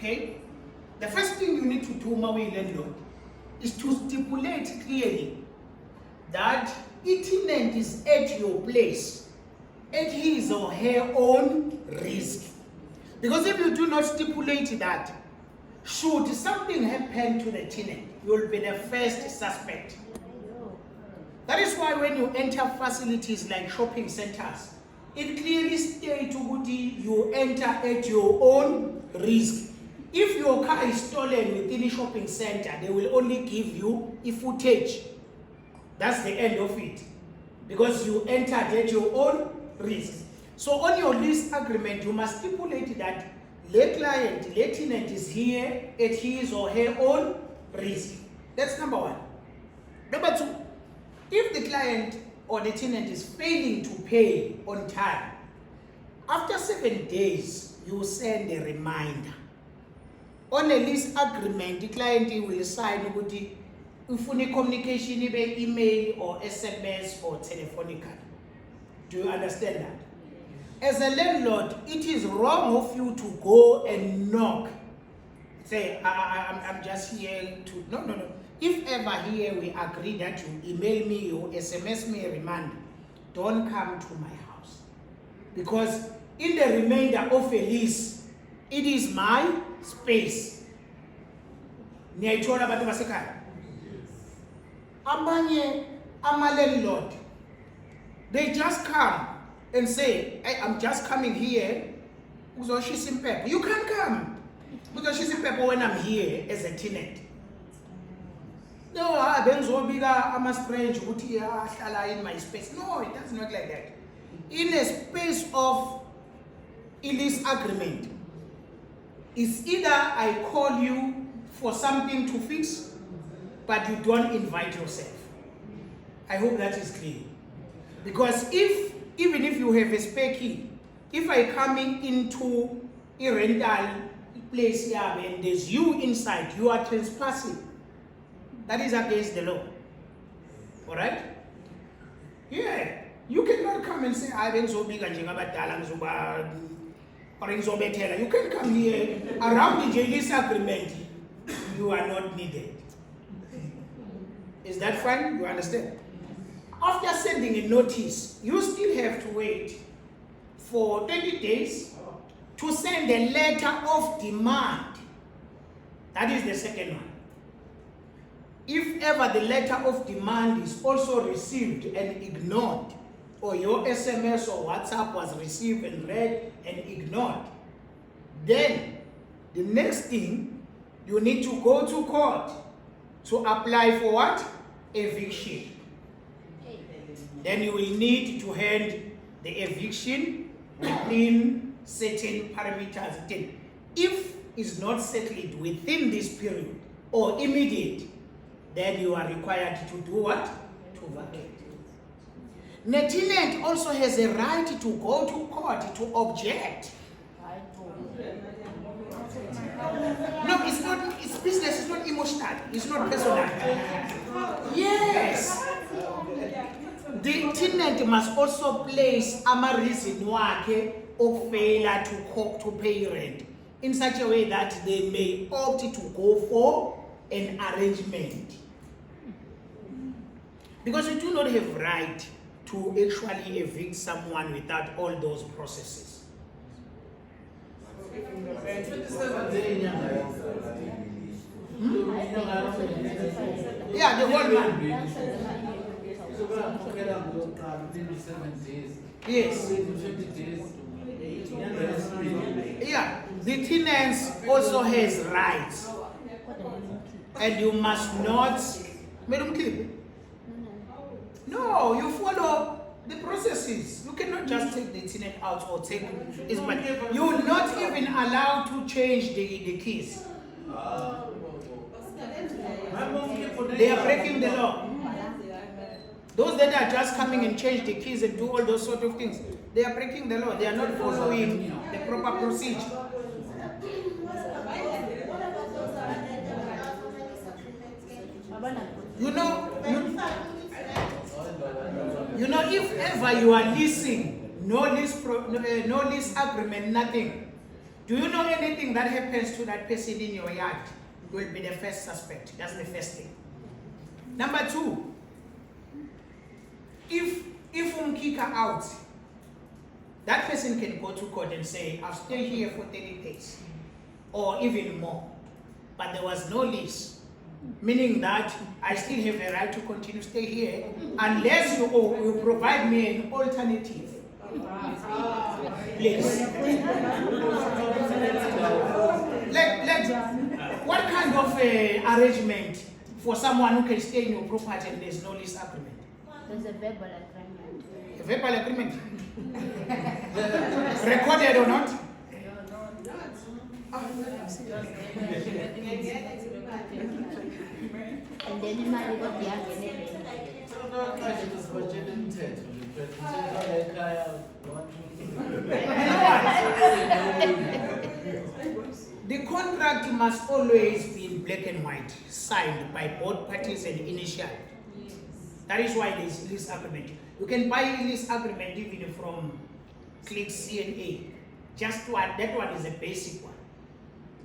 Okay? The first thing you need to do, my landlord, is to stipulate clearly that a tenant is at your place at his or her own risk. Because if you do not stipulate that, should something happen to the tenant, you will be the first suspect. That is why when you enter facilities like shopping centers, it clearly states you enter at your own risk. If your car is stolen within a shopping center, they will only give you a footage. That's the end of it. Because you entered at your own risk. So on your lease agreement, you must stipulate that the client, the tenant is here at his or her own risk. That's number one. Number two, if the client or the tenant is failing to pay on time, after 7 days, you send a reminder. On a lease agreement, the client will sign ufune communication, email or SMS or telephonica. Do you understand that? As a landlord, it is wrong of you to go and knock. Say, I'm just here to... No. If ever here we agree that you email me or SMS me a reminder, don't come to my house. Because in the remainder of a lease, it is my space. Amanye, ama landlord, they just come and say, hey, I'm just coming here. You can't come because she's in paper when I'm here as a tenant. No, I'm a strange in my space. No, it doesn't work like that. In a space of lease agreement, it's either I call you for something to fix, but you don't invite yourself. I hope that is clear. Because even if you have a spare key, if I come into a rental place here and there's you inside, you are trespassing. That is against the law. Alright? Yeah. You cannot come and say, you can come here around the lease agreement. You are not needed. Is that fine? You understand? After sending a notice, you still have to wait for 20 days to send a letter of demand. That is the second one. If ever the letter of demand is also received and ignored, or your SMS or WhatsApp was received and read and ignored, then the next thing, you need to go to court to apply for what? Eviction. Then you will need to hand the eviction within certain parameters. If it's not settled within this period or immediate, then you are required to do what? To vacate. The tenant also has a right to go to court to object. No, it's not, it's business, it's not emotional, it's not personal. Yes. The tenant must also place a reason of failure to pay rent in such a way that they may opt to go for an arrangement. Because you do not have right to actually evict someone without all those processes. Yeah, the whole man. Yes. Yeah, the tenants also has rights. And you must not... No, you follow the processes. You cannot just take the tenant out or take his money. You will not even allow to change the keys. They are breaking the law. Those that are just coming and change the keys and do all those sort of things, they are breaking the law. They are not following the proper procedure. You know, if ever you are leasing, no lease agreement, nothing, Do you know anything that happens to that person in your yard? You will be the first suspect. That's the first thing. Number two, if kick her out, that person can go to court and say, I'll stay here for 30 days or even more. But there was no lease, meaning that I still have a right to continue to stay here unless you provide me an alternative. Please. What kind of arrangement for someone who can stay in your property and there's no lease agreement? There's a verbal agreement. A verbal agreement? Recorded or not? And then you might go the contract must always be in black and white, signed by both parties and initialed. That is why there is lease agreement. You can buy a lease agreement even from Click CNA. That one is a basic one.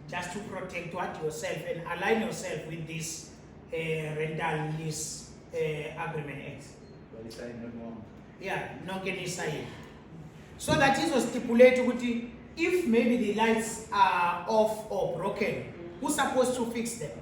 Just to protect yourself and align yourself with this rental lease agreement act. Yeah, no can sign. So that is to stipulate if maybe the lights are off or broken, who's supposed to fix them?